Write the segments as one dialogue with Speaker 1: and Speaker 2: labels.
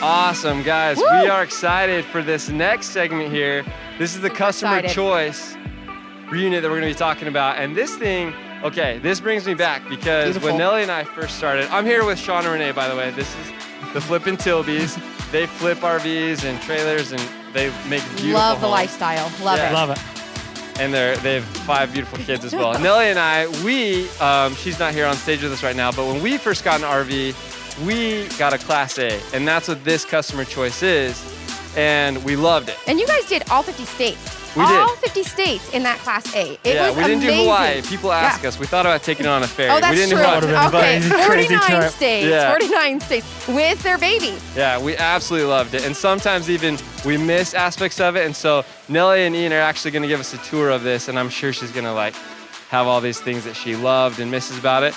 Speaker 1: Awesome, guys.
Speaker 2: Woo!
Speaker 1: We are excited for this next segment here. This is the customer choice reunit that we're going to be talking about. And this thing, okay, this brings me back because when Nellie and I first started, I'm here with Sean and Renee, by the way. This is the Flippin' Tilbies. They flip RVs and trailers, and they make beautiful
Speaker 2: Love the
Speaker 1: homes.
Speaker 2: lifestyle. Love it.
Speaker 3: Love it.
Speaker 1: And they have 5 beautiful kids as well. Nellie and I, she's not here on stage with us right now, but when we first got an RV, we got a Class A, and that's what this customer choice is, and we loved it.
Speaker 2: And you guys did all 50 states.
Speaker 1: We did.
Speaker 2: All 50 states in that Class A. It was
Speaker 1: we didn't
Speaker 2: amazing.
Speaker 1: do Hawaii. People ask us. We thought about taking it on a ferry.
Speaker 2: Oh, that's
Speaker 1: we didn't
Speaker 2: true.
Speaker 1: do Hawaii.
Speaker 2: Okay, 49 states.
Speaker 1: Yeah.
Speaker 2: 49 states with their baby.
Speaker 1: Yeah, we absolutely loved it. And sometimes even we miss aspects of it. And so Nellie and Ian are actually going to give us a tour of this, and I'm sure she's going to like have all these things that she loved and misses about it.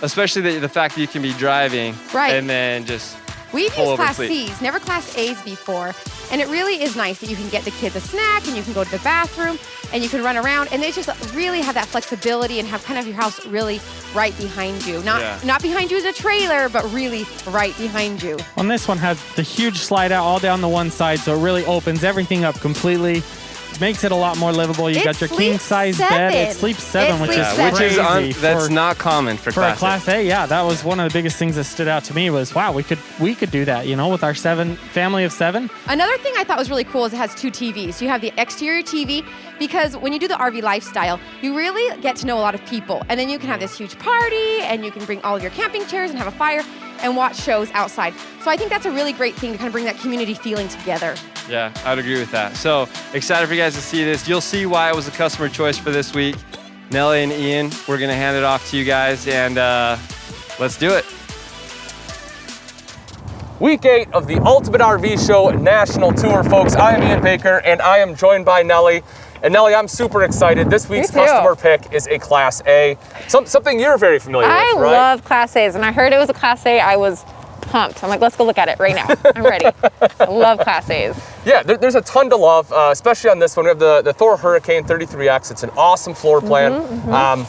Speaker 1: Especially the fact that you can be driving and then just
Speaker 2: We've
Speaker 1: pull
Speaker 2: used
Speaker 1: over
Speaker 2: Class
Speaker 1: and sleep.
Speaker 2: C's, never Class A's before. And it really is nice that you can get the kids a snack and you can go to the bathroom and you can run around, and they just really have that flexibility and have kind of your house really right behind you. Not behind you as a trailer, but really right behind you.
Speaker 3: On this one has the huge slide out all down the one side, so it really opens everything up completely. Makes it a lot more livable. You got your king size bed. It sleeps 7, which is crazy.
Speaker 1: That's not common for
Speaker 3: a Class A. Yeah, that was one of the biggest things that stood out to me was, wow, we could do that, you know, with our family of 7.
Speaker 2: Another thing I thought was really cool is it has 2 TVs. You have the exterior TV, because when you do the RV lifestyle, you really get to know a lot of people, and then you can have this huge party, and you can bring all of your camping chairs and have a fire and watch shows outside. So I think that's a really great thing to kind of bring that community feeling together.
Speaker 1: Yeah, I'd agree with that. So excited for you guys to see this. You'll see why it was a customer choice for this week. Nellie and Ian, we're gonna hand it off to you guys, and let's do it.
Speaker 4: Week 8 of the Ultimate RV Show National Tour, folks. I am Ian Baker, and I am joined by Nellie. And Nellie, I'm super excited. This week's customer pick is a Class A, something you're very familiar with, right?
Speaker 5: I love Class A's. When I heard it was a Class A, I was pumped. I'm like, let's go look at it right now. I'm ready. I love Class A's.
Speaker 4: Yeah, there's a ton to love, especially on this one. We have the Thor Hurricane 33X. It's an awesome floor plan.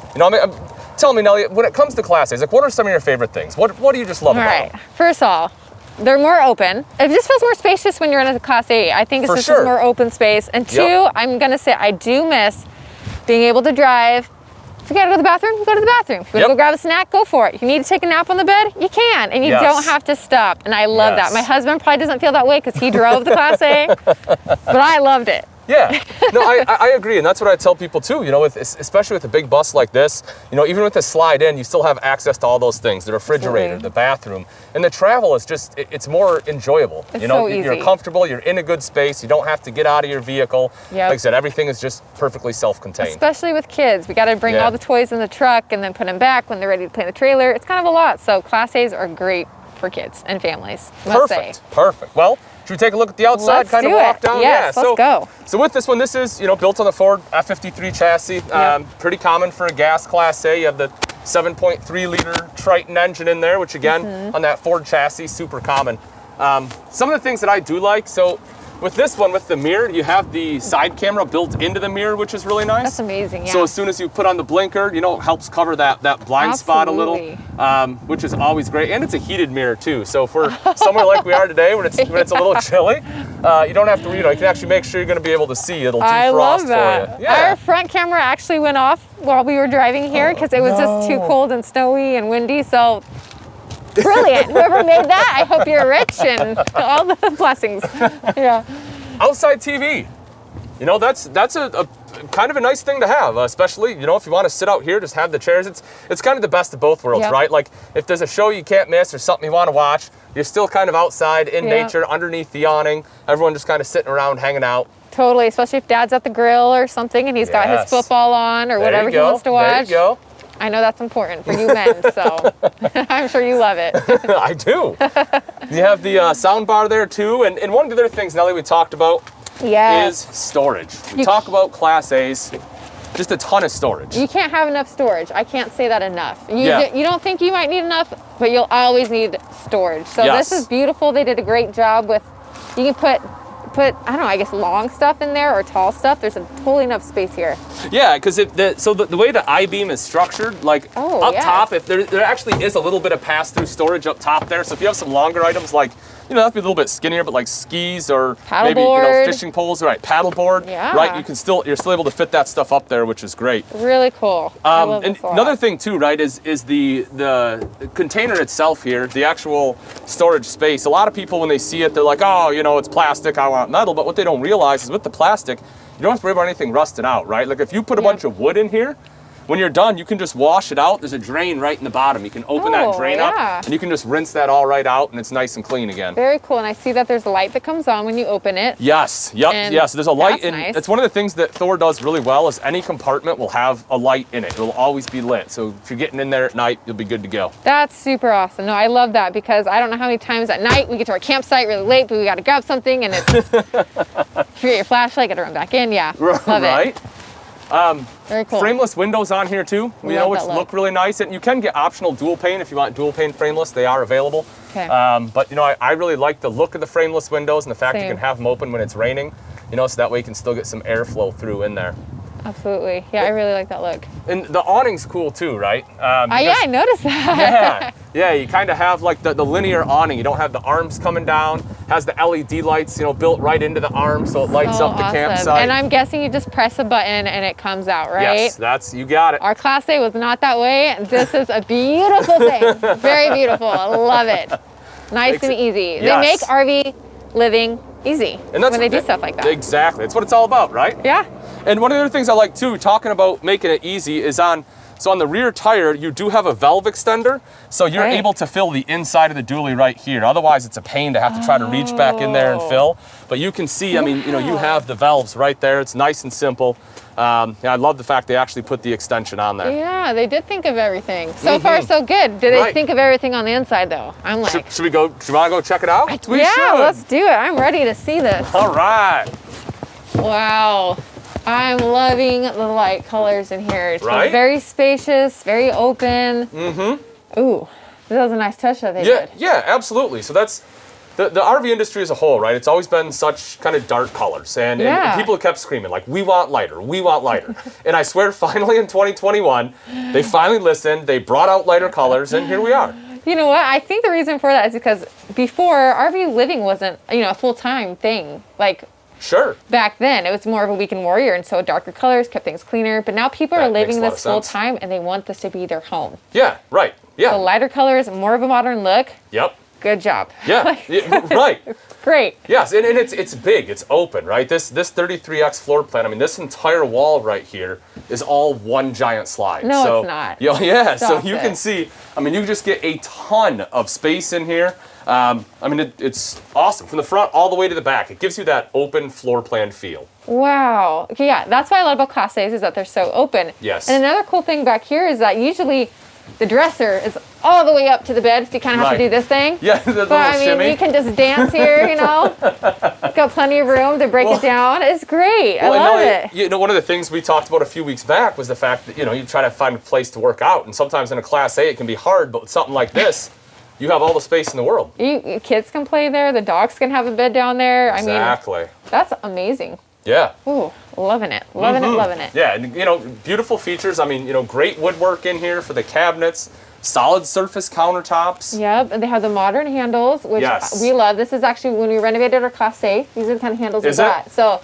Speaker 4: Tell me, Nellie, when it comes to Class A's, like, what are some of your favorite things? What do you just love about them?
Speaker 5: First of all, they're more open. It just feels more spacious when you're in a Class A. I think it's just a more open space. And 2, I'm gonna say I do miss being able to drive. If you gotta go to the bathroom, go to the bathroom. If you wanna go grab a snack, go for it. You need to take a nap on the bed, you can, and you don't have to stop. And I love that. My husband probably doesn't feel that way because he drove the Class A, but I loved it.
Speaker 4: Yeah, no, I agree, and that's what I tell people too. You know, especially with a big bus like this, you know, even with the slide in, you still have access to all those things: the refrigerator, the bathroom, and the travel is just it's more enjoyable.
Speaker 5: It's
Speaker 4: you know,
Speaker 5: so easy.
Speaker 4: You're comfortable, you're in a good space, you don't have to get out of your vehicle.
Speaker 5: Yep.
Speaker 4: Like I said, everything is just perfectly self-contained.
Speaker 5: Especially with kids, we got to bring all the toys in the truck and then put them back when they're ready to play in the trailer. It's kind of a lot. So Class A's are great for kids and families.
Speaker 4: Perfect. Well, should we take a look at the outside?
Speaker 5: Let's
Speaker 4: kind of
Speaker 5: do
Speaker 4: walk
Speaker 5: it.
Speaker 4: down?
Speaker 5: Yes, let's go.
Speaker 4: So with this one, this is built on the Ford F53 chassis. Pretty common for a gas Class A. You have the 7.3 liter Triton engine in there, which again on that Ford chassis, super common. Some of the things that I do like, so with this one, with the mirror, you have the side camera built into the mirror, which is really nice.
Speaker 5: That's amazing, yeah.
Speaker 4: So as soon as you put on the blinker, you know, it helps cover that blind spot a little, which is always great. And it's a heated mirror too. So for somewhere like we are today, when it's a little chilly, you don't have to, you can actually make sure you're gonna be able to see. It'll defrost
Speaker 5: I love that.
Speaker 4: for you. Yeah.
Speaker 5: Our front camera actually went off while we were driving here because it was just too cold and snowy and windy. So brilliant. Whoever made that, I hope you're rich and all the blessings. Yeah.
Speaker 4: Outside TV. You know, that's a kind of a nice thing to have, especially, you know, if you want to sit out here, just have the chairs. It's kind of the best of both worlds, right? Like if there's a show you can't miss or something you want to watch, you're still kind of outside in nature, underneath the awning. Everyone just kind of sitting around, hanging out.
Speaker 5: Totally, especially if Dad's at the grill or something and he's got his football on or whatever he wants to watch.
Speaker 4: There you go.
Speaker 5: I know that's important for you men, so I'm sure you love it.
Speaker 4: I do. You have the sound bar there too, and one of the other things, Nellie, we talked about is storage. We talk about Class A's, just a ton of storage.
Speaker 5: You can't have enough storage. I can't say that enough. You don't think you might need enough, but you'll always need storage. So this is beautiful. They did a great job with, you can put put, I don't know, I guess long stuff in there or tall stuff, there's totally enough space here.
Speaker 4: Yeah, because the way the I-beam is structured, like up top, if there actually is a little bit of pass-through storage up top there. So if you have some longer items like, you know, that'd be a little bit skinnier, but like skis or maybe, you know, fishing poles, right? Paddleboard, right? You're still able to fit that stuff up there, which is great.
Speaker 5: Really cool. I love
Speaker 4: and
Speaker 5: this a lot.
Speaker 4: another thing too, right, is the container itself here, the actual storage space. A lot of people when they see it, they're like, oh, you know, it's plastic, I want metal. But what they don't realize is with the plastic, you don't have to worry about anything rusting out, right? Like if you put a bunch of wood in here, when you're done, you can just wash it out. There's a drain right in the bottom. You can open that drain up, and you can just rinse that all right out, and it's nice and clean again.
Speaker 5: Very cool. And I see that there's a light that comes on when you open it.
Speaker 4: Yes. Yep.
Speaker 5: And
Speaker 4: yes. There's a light, and
Speaker 5: nice.
Speaker 4: it's one of the things that Thor does really well. Is any compartment will have a light in it. It will always be lit. So if you're getting in there at night, you'll be good to go.
Speaker 5: That's super awesome. No, I love that because I don't know how many times at night we get to our campsite really late, but we got to grab something, and it's you get your flashlight, got to run back in. Yeah. Love it. Very cool.
Speaker 4: Frameless windows on here too, you know, which look really nice. And you can get optional dual pane if you want dual pane frameless. They are available.
Speaker 5: Okay.
Speaker 4: But you know, I really like the look of the frameless windows and the fact you can have them open when it's raining. You know, so that way you can still get some airflow through in there.
Speaker 5: Absolutely. Yeah, I really like that look.
Speaker 4: And the awning's cool too, right?
Speaker 5: Yeah, I noticed that.
Speaker 4: Yeah, you kind of have like the linear awning. You don't have the arms coming down. Has the LED lights, you know, built right into the arm, so it lights up the campsite.
Speaker 5: And I'm guessing you just press a button and it comes out, right?
Speaker 4: Yes, you got it.
Speaker 5: Our Class A was not that way. This is a beautiful thing. Very beautiful. I love it. Nice and easy. They make RV living easy when they do stuff like that.
Speaker 4: Exactly. That's what it's all about, right?
Speaker 5: Yeah.
Speaker 4: And one of the other things I like too, talking about making it easy, is on the rear tire, you do have a valve extender, so you're able to fill the inside of the dually right here. Otherwise, it's a pain to have to try to reach back in there and fill. But you can see, I mean, you know, you have the valves right there. It's nice and simple. Yeah, I love the fact they actually put the extension on there.
Speaker 5: Yeah, they did think of everything. So far, so good. Did they think of everything on the inside, though? I'm like,
Speaker 4: should we go? Do you want to go check it out?
Speaker 5: We should. Let's do it. I'm ready to see this.
Speaker 4: All right.
Speaker 5: Wow. I'm loving the light colors in here. It's very spacious, very open. Ooh, that was a nice touch that they did.
Speaker 4: Yeah, absolutely. So that's the RV industry as a whole, right? It's always been such kind of dark colors, and people have kept screaming like, "We want lighter, we want lighter." And I swear, finally in 2021, they finally listened. They brought out lighter colors, and here we are.
Speaker 5: You know what? I think the reason for that is because before RV living wasn't, you know, a full-time thing. Like.
Speaker 4: Sure.
Speaker 5: Back then, it was more of a weekend warrior, and so darker colors kept things cleaner. But now people are living this full time, and they want this to be their home.
Speaker 4: Yeah, right. Yeah.
Speaker 5: So lighter colors, more of a modern look.
Speaker 4: Yep.
Speaker 5: Good job.
Speaker 4: Yeah. Right.
Speaker 5: Great.
Speaker 4: Yes, and it's big. It's open, right? This 33X floor plan. I mean, this entire wall right here is all one giant slide.
Speaker 5: No, it's not.
Speaker 4: Yeah. So you can see. I mean, you just get a ton of space in here. I mean, it's awesome from the front all the way to the back. It gives you that open floor plan feel.
Speaker 5: Wow. Okay, yeah, that's what I love about Class A's is that they're so open.
Speaker 4: Yes.
Speaker 5: And another cool thing back here is that usually the dresser is all the way up to the bed, so you kind of have to do this thing.
Speaker 4: Yeah, the little
Speaker 5: shimmy. You can just dance here, you know. Got plenty of room to break it down. It's great. I love it.
Speaker 4: You know, one of the things we talked about a few weeks back was the fact that, you know, you try to find a place to work out, and sometimes in a Class A it can be hard, but with something like this, you have all the space in the world.
Speaker 5: Kids can play there. The dogs can have a bed down there.
Speaker 4: Exactly.
Speaker 5: I mean, that's amazing.
Speaker 4: Yeah.
Speaker 5: Ooh, loving it. Loving it.
Speaker 4: Yeah, and you know, beautiful features. I mean, you know, great woodwork in here for the cabinets, solid surface countertops.
Speaker 5: Yep, and they have the modern handles, which we love. This is actually when we renovated our Class A. These are the kind of handles we got. So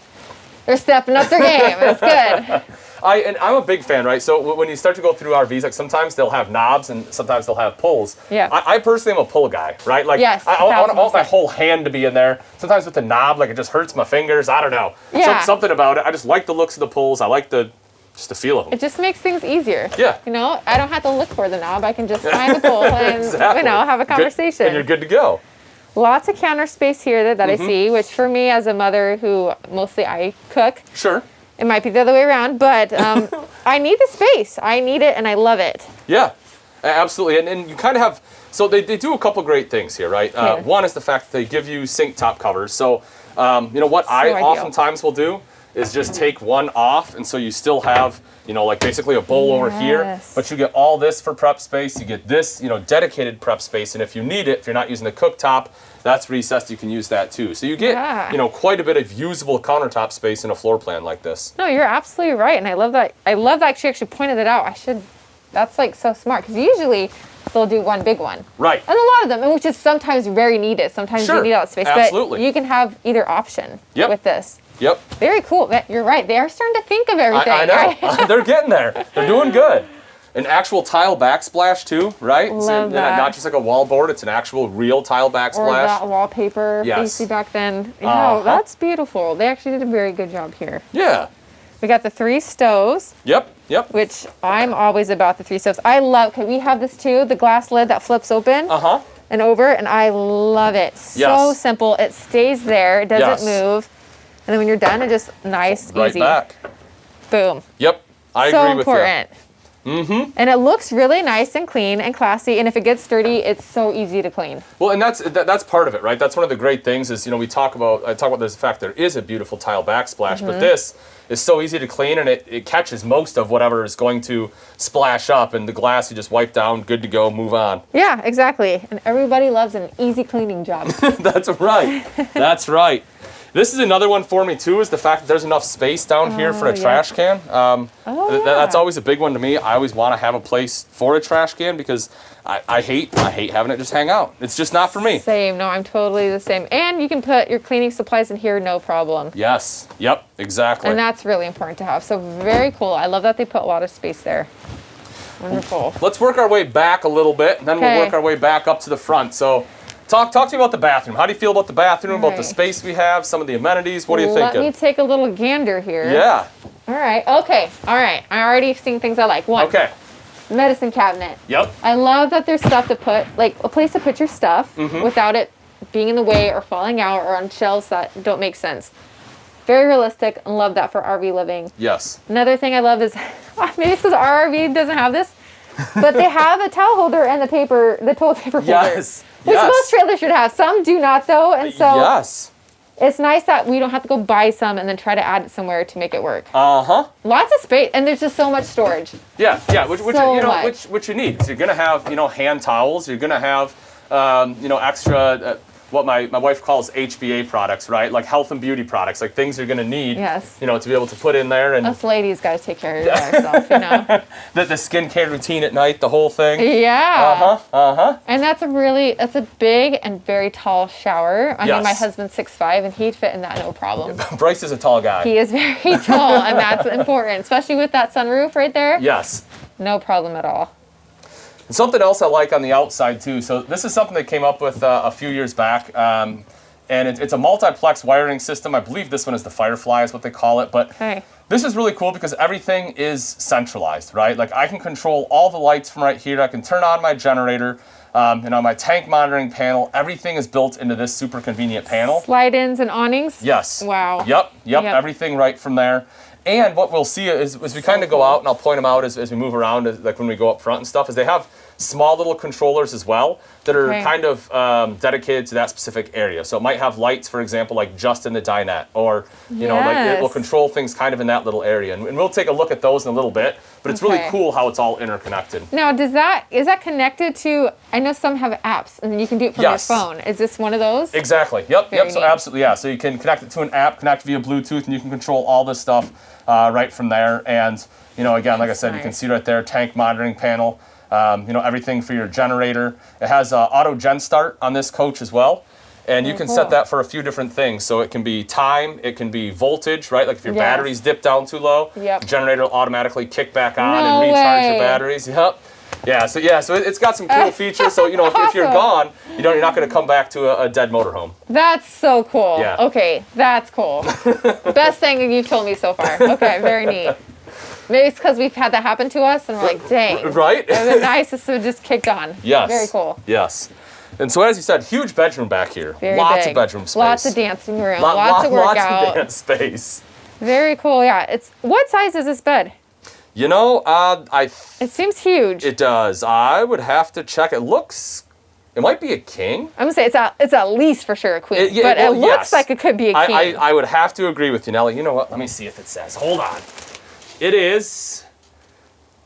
Speaker 5: they're stepping up their game. It's good.
Speaker 4: I'm a big fan, right? So when you start to go through RVs, like sometimes they'll have knobs and sometimes they'll have pulls.
Speaker 5: Yeah.
Speaker 4: I personally am a pull guy, right? Like I want my whole hand to be in there. Sometimes with the knob, like it just hurts my fingers. I don't know.
Speaker 5: Yeah.
Speaker 4: Something about it. I just like the looks of the pulls. I like just the feel of them.
Speaker 5: It just makes things easier.
Speaker 4: Yeah.
Speaker 5: You know, I don't have to look for the knob. I can just find the pull and you know, have a conversation.
Speaker 4: And you're good to go.
Speaker 5: Lots of counter space here that I see, which for me as a mother who mostly I cook.
Speaker 4: Sure.
Speaker 5: It might be the other way around, but I need the space. I need it, and I love it.
Speaker 4: Yeah, absolutely. And you kind of have, so they do a couple great things here, right? One is the fact that they give you sink top covers. So, you know, what I oftentimes will do is just take one off, and so you still have, you know, like basically a bowl over here, but you get all this for prep space. You get this, you know, dedicated prep space, and if you need it, if you're not using the cooktop, that's recessed, you can use that too. So you get, you know, quite a bit of usable countertop space in a floor plan like this.
Speaker 5: No, you're absolutely right, and I love that. I love that she actually pointed it out. That's like so smart, because usually they'll do one big one.
Speaker 4: Right.
Speaker 5: And a lot of them, which is sometimes very needed. Sometimes you need all that space.
Speaker 4: Absolutely.
Speaker 5: But you can have either option with this.
Speaker 4: Yep.
Speaker 5: Very cool. You're right. They are starting to think of everything.
Speaker 4: I know.
Speaker 5: Right?
Speaker 4: They're getting there. They're doing good. An actual tile backsplash too, right?
Speaker 5: Love that.
Speaker 4: Not just like a wall board, it's an actual real tile backsplash.
Speaker 5: Or that wallpaper you see back then. Yeah, that's beautiful. They actually did a very good job here.
Speaker 4: Yeah.
Speaker 5: We got the 3 stoves.
Speaker 4: Yep.
Speaker 5: Which I'm always about the 3 stoves. I love, okay, we have this too, the glass lid that flips open and over, and I love it. So simple. It stays there. It doesn't move. And then when you're done, it just nice,
Speaker 4: right
Speaker 5: easy.
Speaker 4: Back.
Speaker 5: Boom.
Speaker 4: Yep. I agree with you.
Speaker 5: So important. And it looks really nice and clean and classy, and if it gets dirty, it's so easy to clean.
Speaker 4: Well, and that's part of it, right? That's one of the great things is, you know, I talk about this fact there is a beautiful tile backsplash, but this is so easy to clean, and it catches most of whatever is going to splash up, and the glass you just wipe down, good to go, move on.
Speaker 5: Yeah, exactly. And everybody loves an easy cleaning job.
Speaker 4: That's right. That's right. This is another one for me too, is the fact that there's enough space down here for a trash can. That's always a big one to me. I always want to have a place for a trash can because I hate having it just hang out. It's just not for me.
Speaker 5: Same. No, I'm totally the same. And you can put your cleaning supplies in here, no problem.
Speaker 4: Yes. Yep. Exactly.
Speaker 5: And that's really important to have. So very cool. I love that they put a lot of space there. Wonderful.
Speaker 4: Let's work our way back a little bit, and then we'll work our way back up to the front. So talk to me about the bathroom. How do you feel about the bathroom, about the space we have, some of the amenities? What are you thinking?
Speaker 5: Let me take a little gander here.
Speaker 4: Yeah.
Speaker 5: All right. Okay. All right. I already seen things I like. One.
Speaker 4: Okay.
Speaker 5: Medicine cabinet.
Speaker 4: Yep.
Speaker 5: I love that there's stuff to put, like a place to put your stuff without it being in the way or falling out or on shelves that don't make sense. Very realistic, and love that for RV living.
Speaker 4: Yes.
Speaker 5: Another thing I love is, maybe it's because our RV doesn't have this, but they have a towel holder and the toilet paper holder.
Speaker 4: Yes.
Speaker 5: Which most trailers should have. Some do not though, and so it's nice that we don't have to go buy some and then try to add it somewhere to make it work. Lots of space, and there's just so much storage.
Speaker 4: Yeah, which you need. So you're gonna have, you know, hand towels. You're gonna have, you know, extra. What my wife calls HBA products, right? Like health and beauty products, like things you're gonna need, you know, to be able to put in there. And
Speaker 5: us ladies gotta take care of ourselves, you know.
Speaker 4: the skincare routine at night, the whole thing.
Speaker 5: Yeah. And that's a big and very tall shower. I mean, my husband's 6'5", and he'd fit in that no problem.
Speaker 4: Bryce is a tall guy.
Speaker 5: He is very tall, and that's important, especially with that sunroof right there.
Speaker 4: Yes.
Speaker 5: No problem at all.
Speaker 4: And something else I like on the outside too, so this is something that came up with a few years back, and it's a multiplex wiring system. I believe this one is the Firefly is what they call it, but this is really cool because everything is centralized, right? Like I can control all the lights from right here. I can turn on my generator, and on my tank monitoring panel, everything is built into this super convenient panel.
Speaker 5: Slide-ins and awnings?
Speaker 4: Yes.
Speaker 5: Wow.
Speaker 4: Yep, everything right from there. And what we'll see is as we kind of go out, and I'll point them out as we move around, like when we go up front and stuff, is they have small little controllers as well that are kind of dedicated to that specific area. So it might have lights, for example, like just in the dinette, or you know, like it will control things kind of in that little area. And we'll take a look at those in a little bit. But it's really cool how it's all interconnected.
Speaker 5: Now, is that connected to? I know some have apps, and you can do it from your phone. Is this one of those?
Speaker 4: Exactly. Yep. So absolutely, yeah. So you can connect it to an app, connect via Bluetooth, and you can control all this stuff right from there. And you know, again, like I said, you can see right there, tank monitoring panel. You know, everything for your generator. It has auto gen start on this coach as well. And you can set that for a few different things. So it can be time, it can be voltage, right? Like if your batteries dip down too low, the generator will automatically kick back on and recharge your batteries. Yeah, so it's got some cool features. So, you know, if you're gone, you're not going to come back to a dead motorhome.
Speaker 5: That's so cool.
Speaker 4: Yeah.
Speaker 5: Okay, that's cool. Best thing you've told me so far. Okay, very neat. Maybe it's because we've had that happen to us, and we're like, dang.
Speaker 4: Right?
Speaker 5: It would have been nice if it just kicked on.
Speaker 4: Yes.
Speaker 5: Very cool.
Speaker 4: Yes. And so, as you said, huge bedroom back here.
Speaker 5: Very
Speaker 4: lots
Speaker 5: big.
Speaker 4: of bedroom space.
Speaker 5: Lots of dancing room. Lots of workout.
Speaker 4: Lots of dance space.
Speaker 5: Very cool. Yeah. What size is this bed?
Speaker 4: You know,
Speaker 5: it seems huge.
Speaker 4: It does. I would have to check. It looks It might be a king.
Speaker 5: I'm gonna say it's at least for sure a queen, but it looks like it could be a king.
Speaker 4: I would have to agree with you, Nelly. You know what? Let me see if it says. Hold on. It is.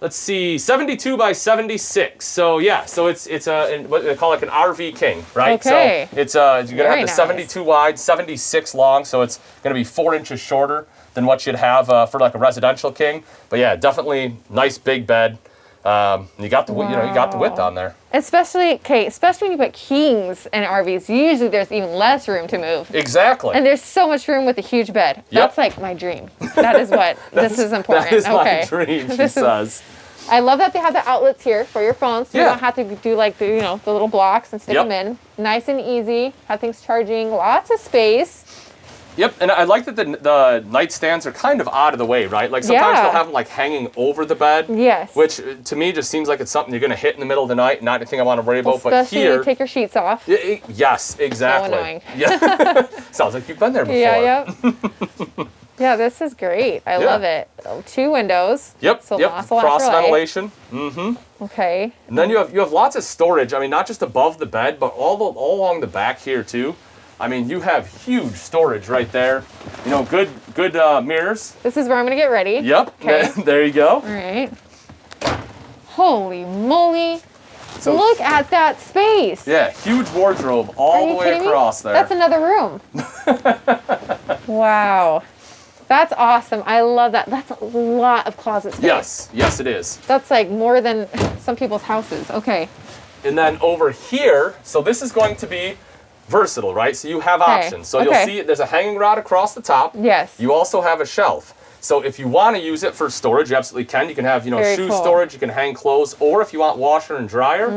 Speaker 4: Let's see, 72 by 76. So yeah, so it's what they call like an RV king, right?
Speaker 5: Okay.
Speaker 4: So it's you're gonna have the 72 wide, 76 long. So it's gonna be 4 inches shorter than what you'd have for like a residential king. But yeah, definitely nice big bed. You got the you got the width on there.
Speaker 5: Especially when you put kings in RVs, usually there's even less room to move.
Speaker 4: Exactly.
Speaker 5: And there's so much room with a huge bed.
Speaker 4: Yep.
Speaker 5: That's like my dream. That is what this is important.
Speaker 4: That is my dream, she says.
Speaker 5: I love that they have the outlets here for your phones, so you don't have to do like the the little blocks and stick them in. Nice and easy. Have things charging. Lots of space.
Speaker 4: Yep, and I like that the nightstands are kind of out of the way, right? Like sometimes they'll have them like hanging over the bed. Yes. Which to me just seems like it's something you're gonna hit in the middle of the night, not anything I want to worry about.
Speaker 5: Especially
Speaker 4: but here,
Speaker 5: when you take your sheets off.
Speaker 4: Yes, exactly.
Speaker 5: So annoying.
Speaker 4: Yeah. Sounds like you've been there before.
Speaker 5: Yeah, yeah, this is great. I love it. 2 windows.
Speaker 4: Yep.
Speaker 5: So
Speaker 4: cross ventilation. Mm-hmm.
Speaker 5: Okay.
Speaker 4: And then you have lots of storage. I mean, not just above the bed, but all along the back here too. I mean, you have huge storage right there. You know, good mirrors.
Speaker 5: This is where I'm gonna get ready.
Speaker 4: Yep. Okay. There you go.
Speaker 5: All right. Holy moly! So, look at that space.
Speaker 4: Yeah, huge wardrobe all the way across there.
Speaker 5: That's another room. Wow. That's awesome. I love that. That's a lot of closet space.
Speaker 4: Yes, it is.
Speaker 5: That's like more than some people's houses. Okay.
Speaker 4: And then over here, so this is going to be versatile, right? So you have options. So you'll see there's a hanging rod across the top.
Speaker 5: Yes.
Speaker 4: You also have a shelf. So if you want to use it for storage, you absolutely can. You can have, shoe storage, you can hang clothes, or if you want washer and dryer,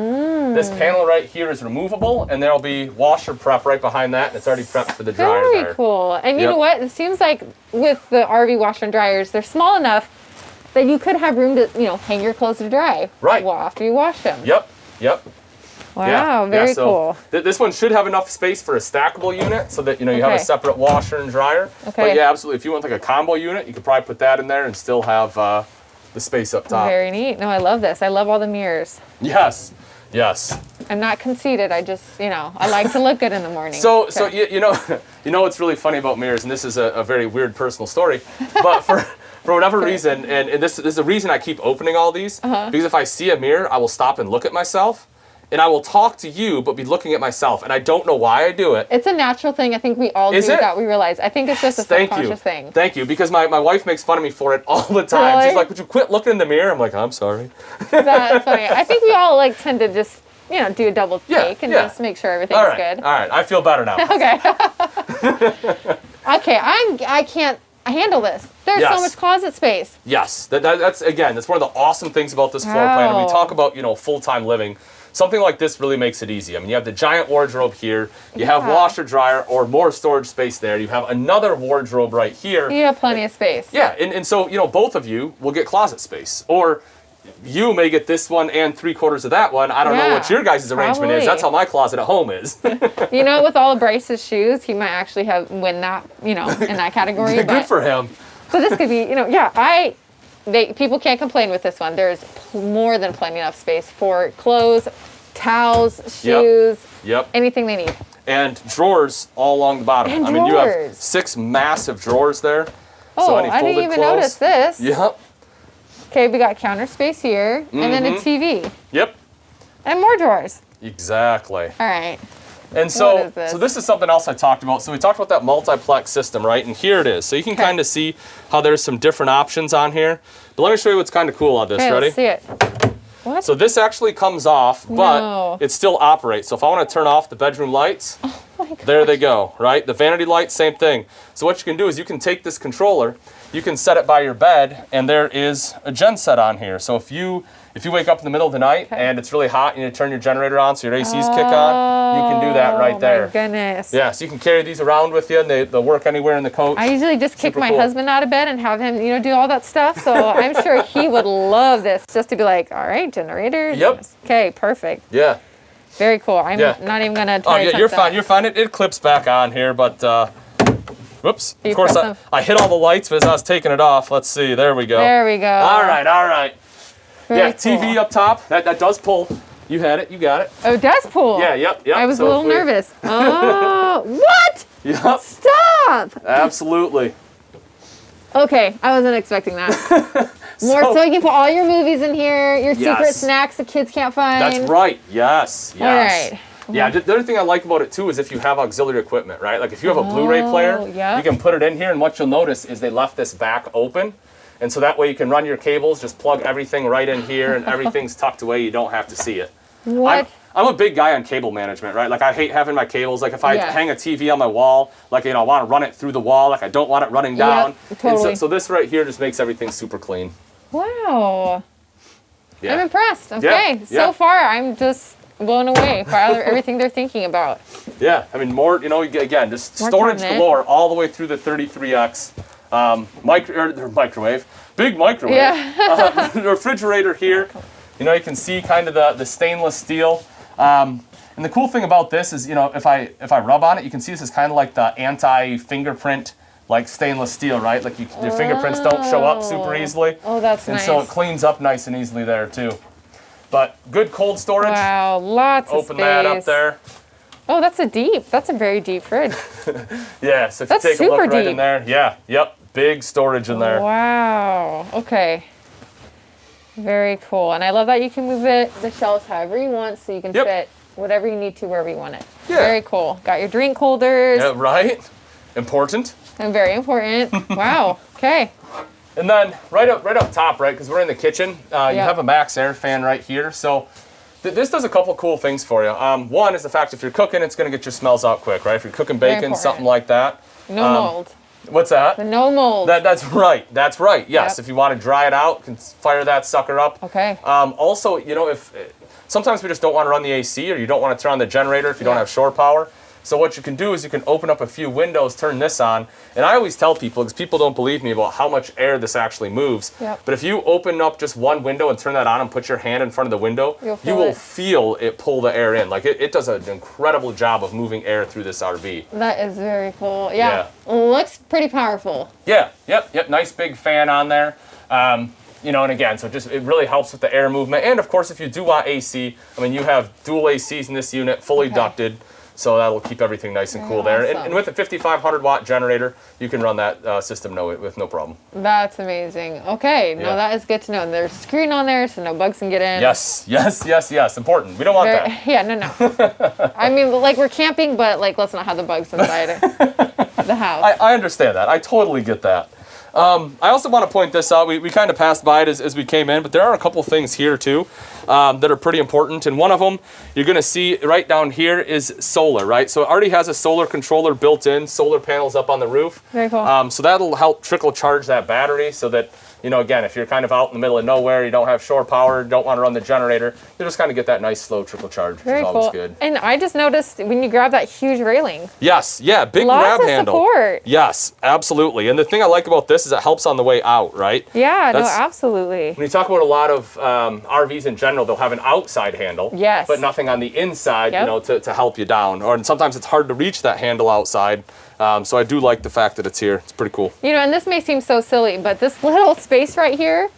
Speaker 4: this panel right here is removable, and there'll be washer prep right behind that, and it's already prepped for the dryer there.
Speaker 5: Very cool. And you know what? It seems like with the RV washer and dryers, they're small enough that you could have room to, hang your clothes to dry.
Speaker 4: Right.
Speaker 5: Well, after you wash them.
Speaker 4: Yep.
Speaker 5: Wow, very cool.
Speaker 4: This one should have enough space for a stackable unit so that you have a separate washer and dryer.
Speaker 5: Okay.
Speaker 4: But yeah, absolutely. If you want like a combo unit, you could probably put that in there and still have the space up top.
Speaker 5: Very neat. No, I love this. I love all the mirrors.
Speaker 4: Yes.
Speaker 5: I'm not conceited. I just, I like to look good in the morning.
Speaker 4: So you know what's really funny about mirrors, and this is a very weird personal story, but for whatever reason, and this is the reason I keep opening all these, because if I see a mirror, I will stop and look at myself. And I will talk to you, but be looking at myself. And I don't know why I do it.
Speaker 5: It's a natural thing. I think we all do that. We realize. I think it's just a subconscious thing.
Speaker 4: Thank you. Because my wife makes fun of me for it all the time.
Speaker 5: Really?
Speaker 4: She's like, would you quit looking in the mirror? I'm like, I'm sorry.
Speaker 5: That's funny. I think we all tend to just, do a double take and just make sure everything's good.
Speaker 4: All right. I feel better now.
Speaker 5: Okay. Okay. I can't handle this. There's so much closet space.
Speaker 4: Yes. That's one of the awesome things about this floor plan. When we talk about, full-time living, something like this really makes it easy. I mean, you have the giant wardrobe here. You have washer, dryer, or more storage space there. You have another wardrobe right here.
Speaker 5: You have plenty of space.
Speaker 4: Yeah, and so, both of you will get closet space. Or you may get this one and 3/4 of that one. I don't know what your guys' arrangement is. That's how my closet at home is.
Speaker 5: With all of Bryce's shoes, he might actually win that, in that category.
Speaker 4: Good for him.
Speaker 5: So this could be, people can't complain with this one. There's more than plenty enough space for clothes, towels, shoes, anything they need.
Speaker 4: And drawers all along the bottom.
Speaker 5: And
Speaker 4: you have 6 massive drawers there.
Speaker 5: Oh, I didn't even notice this.
Speaker 4: Yep.
Speaker 5: Okay, we got counter space here, and then a TV.
Speaker 4: Yep.
Speaker 5: And more drawers.
Speaker 4: Exactly.
Speaker 5: All right.
Speaker 4: And so this is something else I talked about. So we talked about that multiplex system, right? And here it is. So you can kind of see how there's some different options on here. But let me show you what's kind of cool on this. Ready?
Speaker 5: Let's see it. What?
Speaker 4: So this actually comes off, but it still operates. So if I want to turn off the bedroom lights, there they go, right? The vanity lights, same thing. So what you can do is you can take this controller, you can set it by your bed, and there is a gen set on here. So if you wake up in the middle of the night and it's really hot and you need to turn your generator on so your ACs kick on, you can do that right there.
Speaker 5: Oh my goodness.
Speaker 4: Yeah, so you can carry these around with you and they'll work anywhere in the coach.
Speaker 5: I usually just kick my husband out of bed and have him, do all that stuff. So I'm sure he would love this, just to be like, all right, generator.
Speaker 4: Yep.
Speaker 5: Okay, perfect.
Speaker 4: Yeah.
Speaker 5: Very cool. I'm not even going to try to
Speaker 4: you're fine. You're fine. It clips back on here, but whoops. Of course, I hit all the lights as I was taking it off. Let's see. There we go.
Speaker 5: There we go.
Speaker 4: All right.
Speaker 5: Very cool.
Speaker 4: TV up top. That does pull You had it. You got it.
Speaker 5: Oh, desk pool.
Speaker 4: Yeah, yep.
Speaker 5: I was a little nervous. Oh, what?
Speaker 4: Yep.
Speaker 5: Stop.
Speaker 4: Absolutely.
Speaker 5: Okay, I wasn't expecting that. So you can put all your movies in here, your secret snacks the kids can't find.
Speaker 4: That's right. Yes.
Speaker 5: All right.
Speaker 4: Yeah, the other thing I like about it too is if you have auxiliary equipment, right? Like if you have a Blu-ray player, you can put it in here, and what you'll notice is they left this back open. And so that way you can run your cables, just plug everything right in here, and everything's tucked away. You don't have to see it.
Speaker 5: What?
Speaker 4: I'm a big guy on cable management, right? Like I hate having my cables. Like if I hang a TV on my wall, like, I want to run it through the wall. Like I don't want it running down.
Speaker 5: Totally.
Speaker 4: And so this right here just makes everything super clean.
Speaker 5: Wow.
Speaker 4: Yeah.
Speaker 5: I'm impressed. Okay. So far, I'm just blown away by everything they're thinking about.
Speaker 4: Yeah. I mean, more, again, just more storage galore all the way through the 33X. Microwave. Big microwave.
Speaker 5: Yeah.
Speaker 4: Refrigerator here. You can see kind of the stainless steel. And the cool thing about this is, if I rub on it, you can see this is kind of like the anti-fingerprint, like stainless steel, right? Like your fingerprints don't show up super easily.
Speaker 5: Oh, that's nice.
Speaker 4: And so it cleans up nice and easily there too. But good cold storage.
Speaker 5: Wow, lots of space.
Speaker 4: Open that up there.
Speaker 5: Oh, that's a very deep fridge.
Speaker 4: Yeah, so if you take a look right in there. Yeah, yep, big storage in there.
Speaker 5: Wow, okay. Very cool. And I love that you can move the shelves however you want, so you can fit whatever you need to wherever you want it. Yeah. Very cool. Got your drink holders.
Speaker 4: Yeah, right. Important.
Speaker 5: And very important. Wow. Okay.
Speaker 4: And then right up top, right, because we're in the kitchen, you have a max air fan right here. So this does a couple cool things for you. One is the fact if you're cooking, it's going to get your smells out quick, right? If you're cooking bacon, something like that.
Speaker 5: No mold.
Speaker 4: What's that?
Speaker 5: The no mold.
Speaker 4: That's right. That's right. Yes. If you want to dry it out, you can fire that sucker up.
Speaker 5: Okay.
Speaker 4: Also, if sometimes we just don't want to run the AC, or you don't want to turn on the generator if you don't have shore power. So what you can do is you can open up a few windows, turn this on, and I always tell people, because people don't believe me about how much air this actually moves, but if you open up just one window and turn that on and put your hand in front of the window, you will feel it pull the air in. Like it does an incredible job of moving air through this RV.
Speaker 5: That is very cool. Yeah. Looks pretty powerful.
Speaker 4: Yeah, yep, nice big fan on there. And again, so it really helps with the air movement. And of course, if you do want AC, you have dual ACs in this unit, fully ducted. So that'll keep everything nice and cool there. And with a 5,500 watt generator, you can run that system with no problem.
Speaker 5: That's amazing. Okay, no, that is good to know. And there's a screen on there so no bugs can get in.
Speaker 4: Yes. Important. We don't want that.
Speaker 5: Yeah, no. Like we're camping, but let's not have the bugs inside the house.
Speaker 4: I understand that. I totally get that. I also want to point this out. We kind of passed by it as we came in, but there are a couple things here too that are pretty important. And one of them you're going to see right down here is solar, right? So it already has a solar controller built in, solar panels up on the roof.
Speaker 5: Very cool.
Speaker 4: So that'll help trickle charge that battery so that, again, if you're kind of out in the middle of nowhere, you don't have shore power, don't want to run the generator, you just kind of get that nice slow trickle charge, which is always good.
Speaker 5: And I just noticed when you grab that huge railing.
Speaker 4: Yes, big grab handle.
Speaker 5: Lots of support.
Speaker 4: Yes, absolutely. And the thing I like about this is it helps on the way out, right?
Speaker 5: Yeah, absolutely.
Speaker 4: When you talk about a lot of RVs in general, they'll have an outside handle, but nothing on the inside, to help you down. And sometimes it's hard to reach that handle outside. So I do like the fact that it's here. It's pretty cool.
Speaker 5: And this may seem so silly, but this little space right here,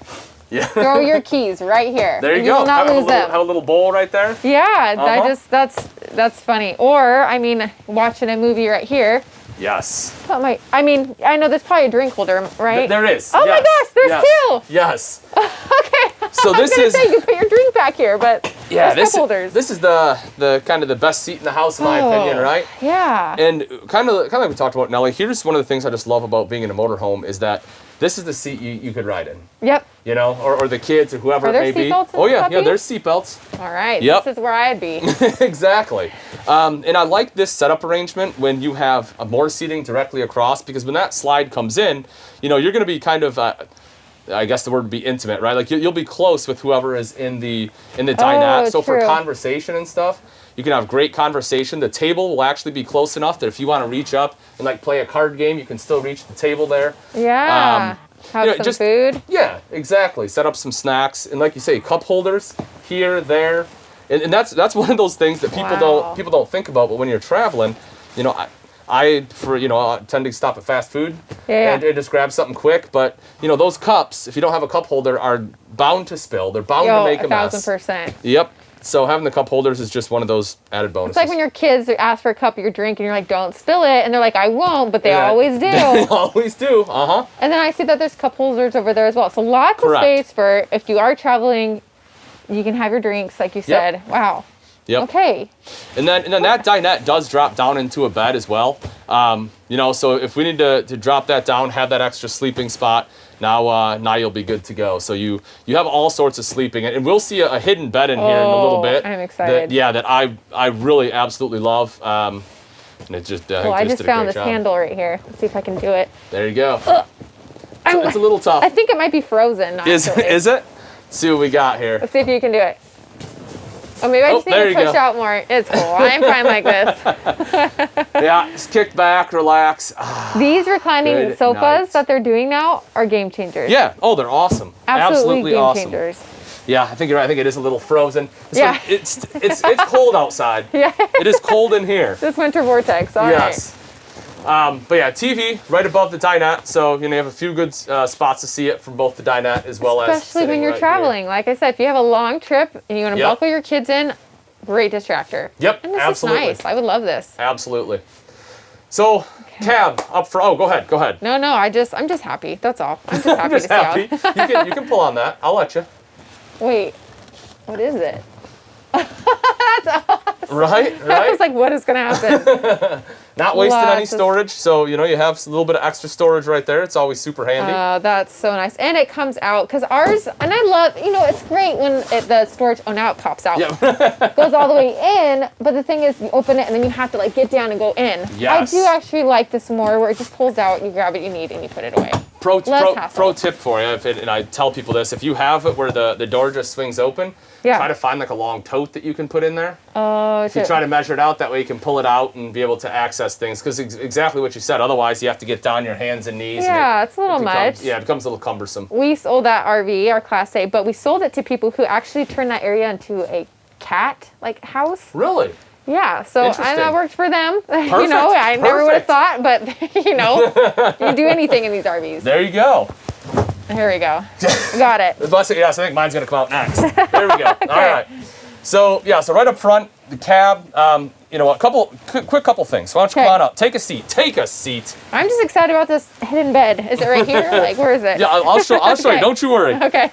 Speaker 5: throw your keys right here.
Speaker 4: There you go.
Speaker 5: Will not lose them.
Speaker 4: Have a little bowl right there.
Speaker 5: Yeah, that's funny. Or, watching a movie right here.
Speaker 4: Yes.
Speaker 5: I know there's probably a drink holder, right?
Speaker 4: There is.
Speaker 5: Oh my gosh, there's two.
Speaker 4: Yes.
Speaker 5: Okay.
Speaker 4: So this is.
Speaker 5: You can put your drink back here, but there's cup holders.
Speaker 4: This is the kind of the best seat in the house, in my opinion, right?
Speaker 5: Yeah.
Speaker 4: And kind of like we talked about, Nellie. Here's one of the things I just love about being in a motorhome is that this is the seat you could ride in.
Speaker 5: Yep.
Speaker 4: Or the kids or whoever it may be.
Speaker 5: Oh
Speaker 4: yeah, there's seatbelts.
Speaker 5: All right.
Speaker 4: Yep.
Speaker 5: This is where I'd be.
Speaker 4: Exactly. And I like this setup arrangement when you have more seating directly across, because when that slide comes in, you're going to be kind of. I guess the word would be intimate, right? Like you'll be close with whoever is in the dinette. So for conversation and stuff, you can have great conversation. The table will actually be close enough that if you want to reach up and play a card game, you can still reach the table there.
Speaker 5: Yeah. Have some food.
Speaker 4: Yeah, exactly. Set up some snacks, and like you say, cup holders here, there, and that's one of those things that people don't think about. But when you're traveling, I tend to stop at fast food and just grab something quick. But those cups, if you don't have a cup holder, are bound to spill. They're bound to make a mess.
Speaker 5: 1,000%.
Speaker 4: Yep. So having the cup holders is just one of those added bonuses.
Speaker 5: It's like when your kids ask for a cup of your drink and you're like, don't spill it. And they're like, I won't, but they always do.
Speaker 4: They always do. Uh-huh.
Speaker 5: And then I see that there's cup holders over there as well. So lots of space for if you are traveling, you can have your drinks, like you said. Yep. Wow.
Speaker 4: Yep.
Speaker 5: Okay.
Speaker 4: And then that dinette does drop down into a bed as well. You know, so if we need to drop that down, have that extra sleeping spot, now you'll be good to go. So you have all sorts of sleeping, and we'll see a hidden bed in here in a little bit.
Speaker 5: I'm excited.
Speaker 4: That I really absolutely love. And it just
Speaker 5: I just found this handle right here. Let's see if I can do it.
Speaker 4: There you go. It's a little tough.
Speaker 5: I think it might be frozen.
Speaker 4: Is it? Let's see what we got here.
Speaker 5: Let's see if you can do it. Oh, maybe I just need to push out more. It's cool. I'm fine like this.
Speaker 4: Yeah, just kick back, relax.
Speaker 5: These reclining sofas that they're doing now are game changers.
Speaker 4: Yeah. Oh, they're awesome. Absolutely
Speaker 5: game
Speaker 4: awesome.
Speaker 5: changers.
Speaker 4: Yeah, I think you're right. I think it is a little frozen. It's cold outside.
Speaker 5: Yeah.
Speaker 4: It is cold in here.
Speaker 5: This winter vortex. All right.
Speaker 4: But yeah, TV right above the dinette, so you have a few good spots to see it from both the dinette as well as
Speaker 5: especially when you're traveling. Here. Like I said, if you have a long trip and you want to buckle your kids in, great distractor.
Speaker 4: Yep,
Speaker 5: and this
Speaker 4: absolutely.
Speaker 5: is nice. I would love this.
Speaker 4: Absolutely. So cab up for. Oh, go ahead.
Speaker 5: No, I'm just happy. That's all. I'm just happy to see
Speaker 4: how. You can pull on that. I'll let you.
Speaker 5: Wait, what is it? That's awesome.
Speaker 4: Right.
Speaker 5: I was like, what is going to happen?
Speaker 4: Not wasting any storage, so you have a little bit of extra storage right there. It's always super handy.
Speaker 5: Oh, that's so nice. And it comes out, because ours, and I love, it's great when the storage, now it pops out. Yep. Goes all the way in, but the thing is, you open it and then you have to get down and go in.
Speaker 4: Yes.
Speaker 5: I do actually like this more, where it just pulls out, you grab what you need, and you put it away.
Speaker 4: Pro tip for you, and I tell people this, if you have it where the door just swings open, try to find a long tote that you can put in there.
Speaker 5: Oh,
Speaker 4: if you try to measure it out, that way you can pull it out and be able to access things, because exactly what you said, otherwise you have to get down your hands and knees.
Speaker 5: Yeah, it's a little much.
Speaker 4: Yeah, it becomes a little cumbersome.
Speaker 5: We sold that RV, our Class A, but we sold it to people who actually turned that area into a cat house.
Speaker 4: Really?
Speaker 5: Yeah, so and that worked for them.
Speaker 4: Perfect.
Speaker 5: I never would have thought, but you can do anything in these RVs.
Speaker 4: There you go.
Speaker 5: Here we go. Got it.
Speaker 4: So I think mine's gonna come out next. There we go. Okay. All right. So right up front, the cab. A quick couple things. Why don't you come on up? Take a seat.
Speaker 5: I'm just excited about this hidden bed. Is it right here? Where is it?
Speaker 4: Yeah, I'll show you. Don't you worry.
Speaker 5: Okay.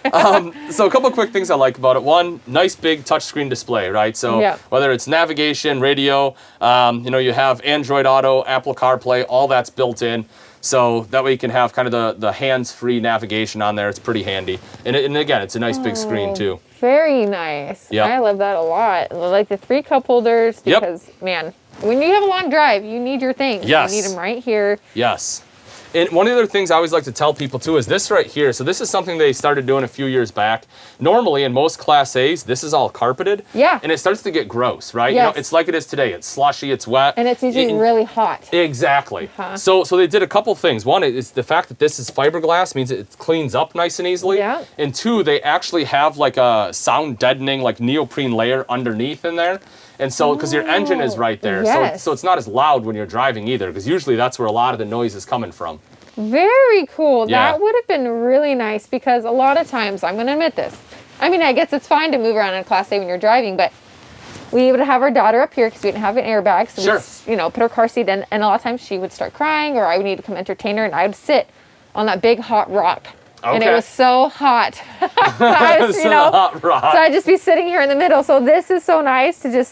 Speaker 4: So a couple of quick things I like about it. One, nice big touchscreen display, right? So whether it's navigation, radio, you have Android Auto, Apple CarPlay, all that's built in. So that way you can have kind of the hands-free navigation on there. It's pretty handy. And again, it's a nice big screen too.
Speaker 5: Very nice. Yeah. I love that a lot. I like the 3 cup holders because, man, when you have a long drive, you need your things.
Speaker 4: Yes.
Speaker 5: You need them right here.
Speaker 4: Yes. And one of the other things I always like to tell people too is this right here. So this is something they started doing a few years back. Normally in most Class A's, this is all carpeted.
Speaker 5: Yeah.
Speaker 4: And it starts to get gross, right?
Speaker 5: Yes.
Speaker 4: It's like it is today. It's slushy, it's wet.
Speaker 5: And it's usually really hot.
Speaker 4: Exactly. So they did a couple things. One is the fact that this is fiberglass means it cleans up nice and easily.
Speaker 5: Yeah.
Speaker 4: And 2, they actually have a sound deadening neoprene layer underneath in there. And so, because your engine is right there, so it's not as loud when you're driving either, because usually that's where a lot of the noise is coming from.
Speaker 5: Very cool.
Speaker 4: Yeah.
Speaker 5: That would have been really nice, because a lot of times, I'm going to admit this, I guess it's fine to move around in a Class A when you're driving, but we would have our daughter up here because we didn't have an airbag, so we'd, put her car seat in, and a lot of times she would start crying, or I would need to come entertain her, and I would sit on that big hot rock. Okay. And it was so hot.
Speaker 4: Hot rock.
Speaker 5: So I'd just be sitting here in the middle. So this is so nice to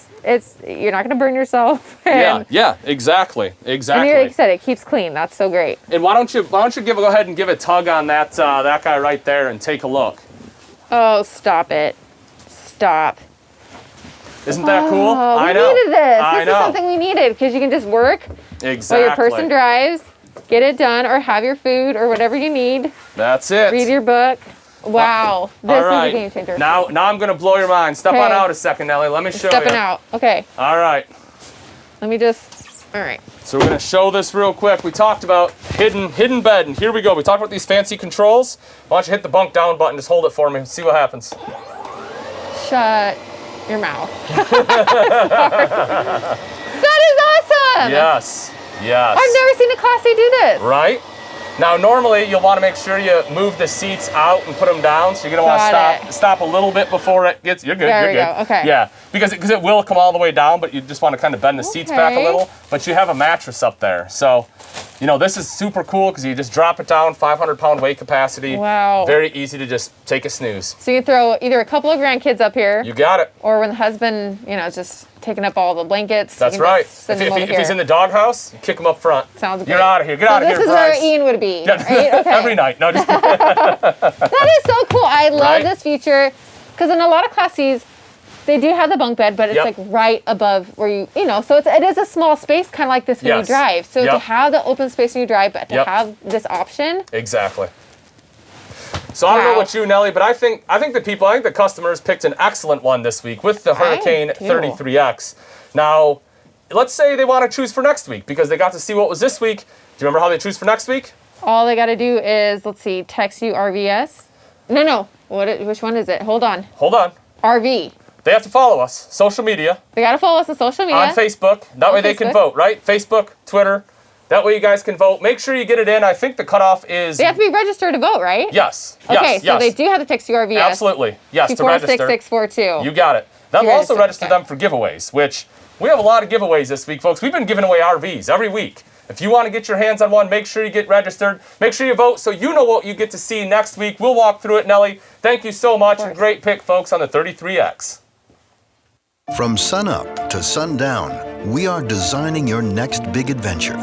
Speaker 5: you're not going to burn yourself.
Speaker 4: Yeah, exactly.
Speaker 5: And like you said, it keeps clean. That's so great.
Speaker 4: And why don't you go ahead and give a tug on that guy right there and take a look.
Speaker 5: Oh, stop it. Stop.
Speaker 4: Isn't that cool? I know.
Speaker 5: We needed this. This is something we needed, because you can just work while your person drives. Get it done, or have your food, or whatever you need.
Speaker 4: That's it.
Speaker 5: Read your book. Wow, this is a game changer.
Speaker 4: Now I'm gonna blow your mind. Step on out a second, Nelly. Let me show you.
Speaker 5: Stepping out. Okay.
Speaker 4: All right.
Speaker 5: Let me just. All right.
Speaker 4: So we're gonna show this real quick. We talked about hidden bed, and here we go. We talked about these fancy controls. Why don't you hit the bunk down button? Just hold it for me. See what happens.
Speaker 5: Shut your mouth. That is awesome.
Speaker 4: Yes.
Speaker 5: I've never seen a Class A do this.
Speaker 4: Right? Now, normally you'll want to make sure you move the seats out and put them down. So you're going to want to stop a little bit before it gets. You're good.
Speaker 5: There
Speaker 4: you're good.
Speaker 5: Go. Okay.
Speaker 4: Yeah, because it will come all the way down, but you just want to kind of bend the seats back a little. But you have a mattress up there, so you know this is super cool because you just drop it down, 500-pound weight capacity.
Speaker 5: Wow.
Speaker 4: Very easy to just take a snooze.
Speaker 5: So you throw either a couple of grandkids up here.
Speaker 4: You got it.
Speaker 5: Or when the husband, you know, is just taking up all the blankets.
Speaker 4: That's right. If he's in the doghouse, you kick him up front.
Speaker 5: Sounds great.
Speaker 4: You're out of here. Get out of here,
Speaker 5: This is
Speaker 4: Bryce.
Speaker 5: where Ian would be,
Speaker 4: Yeah,
Speaker 5: right? Okay.
Speaker 4: Every night. No, just
Speaker 5: That is so cool. I love this feature because in a lot of Class Cs, they do have the bunk bed, but it's like right above where you know, so it is a small space, kind of like this when you drive. So to have the open space when you drive, but to have this option.
Speaker 4: Exactly. So I don't know what you, Nelly, but I think the customers picked an excellent one this week with the Hurricane 33X. Now, let's say they want to choose for next week because they got to see what was this week. Do you remember how they choose for next week?
Speaker 5: All they got to do is, let's see, text you RVS. No. Which one is it? Hold on. RV.
Speaker 4: They have to follow us. Social media.
Speaker 5: They got to follow us on social media.
Speaker 4: On Facebook. That way they can vote, right? Facebook, Twitter. That way you guys can vote. Make sure you get it in. I think the cutoff is...
Speaker 5: They have to be registered to vote, right?
Speaker 4: Yes.
Speaker 5: Okay, so they do have to text you RVS.
Speaker 4: Absolutely. Yes, to register.
Speaker 5: 246-642.
Speaker 4: You got it. Then we'll also register them for giveaways, which we have a lot of giveaways this week, folks. We've been giving away RVs every week. If you want to get your hands on one, make sure you get registered. Make sure you vote so you know what you get to see next week. We'll walk through it, Nelly. Thank you so much. A great pick, folks, on the 33X.
Speaker 6: From sunup to sundown, we are designing your next big adventure,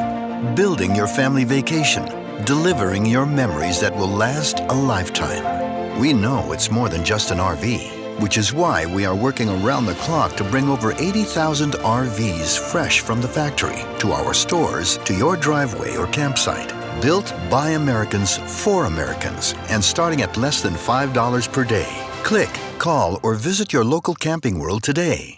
Speaker 6: building your family vacation, delivering your memories that will last a lifetime. We know it's more than just an RV, which is why we are working around the clock to bring over 80,000 RVs fresh from the factory to our stores, to your driveway or campsite. Built by Americans for Americans and starting at less than $5 per day. Click, call, or visit your local Camping World today.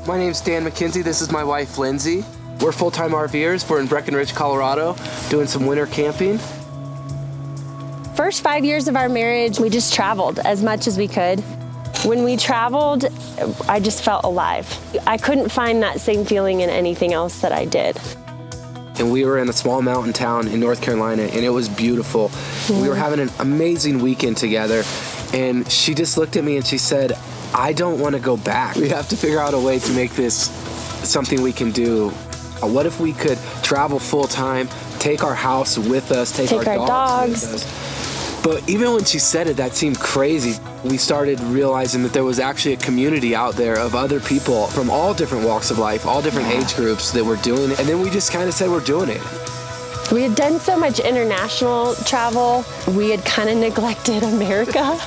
Speaker 7: My name's Dan McKenzie. This is my wife, Lindsay. We're full-time RVers. We're in Breckenridge, Colorado, doing some winter camping.
Speaker 8: First 5 years of our marriage, we just traveled as much as we could. When we traveled, I just felt alive. I couldn't find that same feeling in anything else that I did.
Speaker 7: And we were in a small mountain town in North Carolina, and it was beautiful. We were having an amazing weekend together, and she just looked at me and she said, I don't want to go back. We have to figure out a way to make this something we can do. What if we could travel full-time, take our house with us, take our dogs with us? But even when she said it, that seemed crazy. We started realizing that there was actually a community out there of other people from all different walks of life, all different age groups that were doing it. And then we just kind of said we're doing it.
Speaker 8: We had done so much international travel, we had kind of neglected America.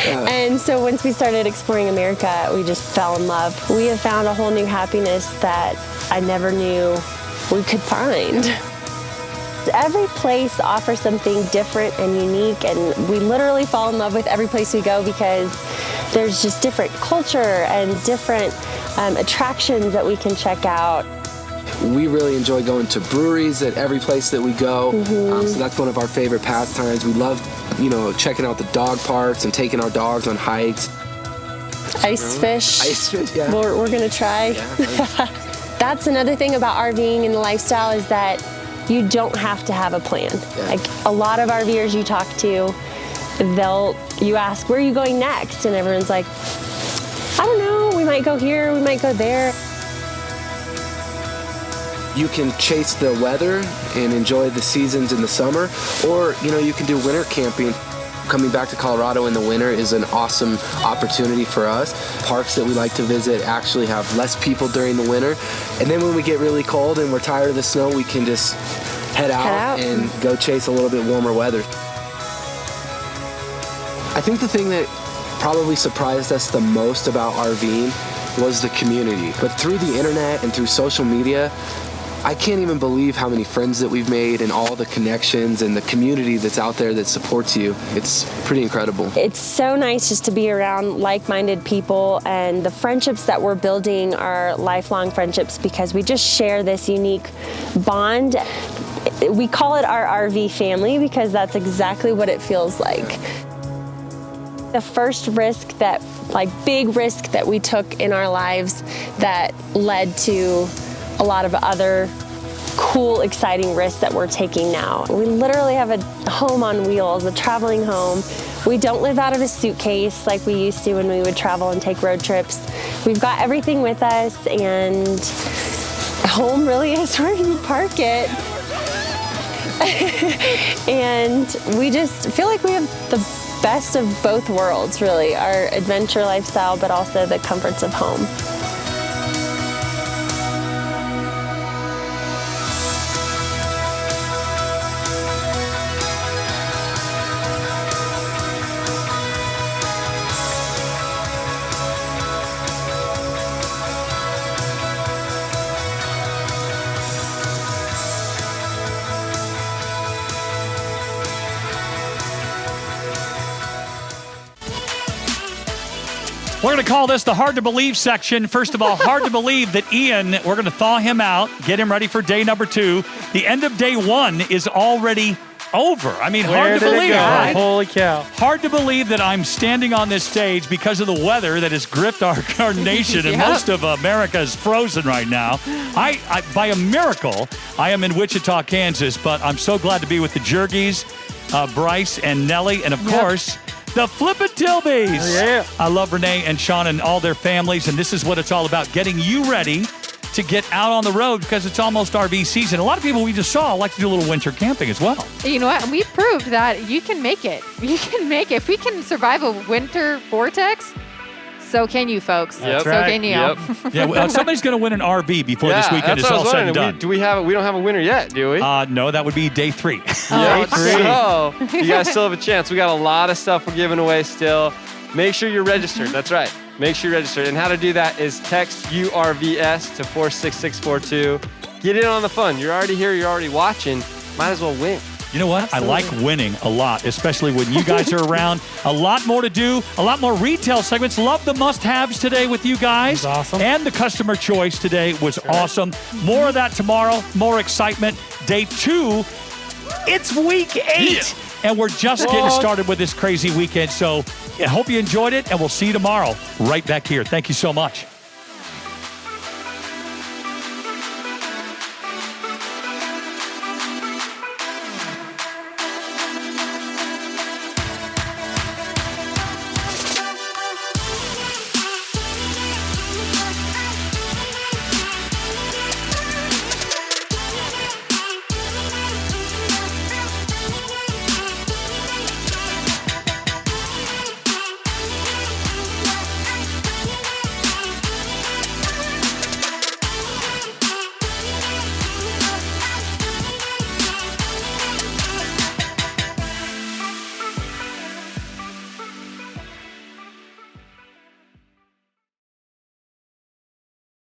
Speaker 8: And so once we started exploring America, we just fell in love. We have found a whole new happiness that I never knew we could find. Every place offers something different and unique, and we literally fall in love with every place we go because there's just different culture and different attractions that we can check out.
Speaker 7: We really enjoy going to breweries at every place that we go, so that's one of our favorite pastimes. We love, checking out the dog parks and taking our dogs on hikes.
Speaker 8: Ice fish,
Speaker 7: yeah.
Speaker 8: We're gonna try.
Speaker 7: Yeah.
Speaker 8: That's another thing about RVing and the lifestyle is that you don't have to have a plan.
Speaker 7: Yeah.
Speaker 8: Like a lot of RVers you talk to, you ask, where are you going next? And everyone's like, I don't know, we might go here, we might go there.
Speaker 7: You can chase the weather and enjoy the seasons in the summer, or you can do winter camping. Coming back to Colorado in the winter is an awesome opportunity for us. Parks that we like to visit actually have less people during the winter. And then when we get really cold and we're tired of the snow, we can just head out and go chase a little bit warmer weather. I think the thing that probably surprised us the most about RVing was the community. But through the internet and through social media, I can't even believe how many friends that we've made and all the connections and the community that's out there that supports you. It's pretty incredible.
Speaker 8: It's so nice just to be around like-minded people, and the friendships that we're building are lifelong friendships because we just share this unique bond. We call it our RV family because that's exactly what it feels like. The first risk big risk that we took in our lives that led to a lot of other cool, exciting risks that we're taking now. We literally have a home on wheels, a traveling home. We don't live out of a suitcase like we used to when we would travel and take road trips. We've got everything with us, and home really is where you park it. And we just feel like we have the best of both worlds, really. Our adventure lifestyle, but also the comforts of home.
Speaker 9: We're going to call this the hard to believe section. First of all, hard to believe that Ian, we're going to thaw him out, get him ready for day number 2. The end of day 1 is already over. I mean, hard to believe, right?
Speaker 3: Holy cow.
Speaker 9: Hard to believe that I'm standing on this stage because of the weather that has gripped our nation, and most of America is frozen right now. I by a miracle, I am in Wichita, Kansas, but I'm so glad to be with the Jergies, Bryce and Nellie, and of course, the Flippin' Tilbys.
Speaker 3: Yeah.
Speaker 9: I love Renee and Sean and all their families, and this is what it's all about, getting you ready to get out on the road because it's almost RV season. A lot of people we just saw like to do a little winter camping as well.
Speaker 5: You know what? We've proved that you can make it. You can make it. If we can survive a winter vortex, so can you, folks.
Speaker 1: Yep.
Speaker 5: So can you.
Speaker 1: Yep.
Speaker 9: Yeah, somebody's going to win an RV before this weekend is all said and done.
Speaker 1: We don't have a winner yet, do we?
Speaker 9: No, that would be day 3.
Speaker 1: Day 3. So you guys still have a chance. We got a lot of stuff we're giving away still. Make sure you're registered. That's right. Make sure you're registered. And how to do that is text URVS to 46642. Get in on the fun. You're already here. You're already watching. Might as well win.
Speaker 9: You know what? Absolutely. I like winning a lot, especially when you guys are around. A lot more to do, a lot more retail segments. Love the must-haves today with you guys.
Speaker 3: Awesome.
Speaker 9: And the customer choice today was awesome. More of that tomorrow, more excitement. Day 2, it's week 8. Yeah. And we're just getting started with this crazy weekend. So I hope you enjoyed it, and we'll see you tomorrow right back here. Thank you so much.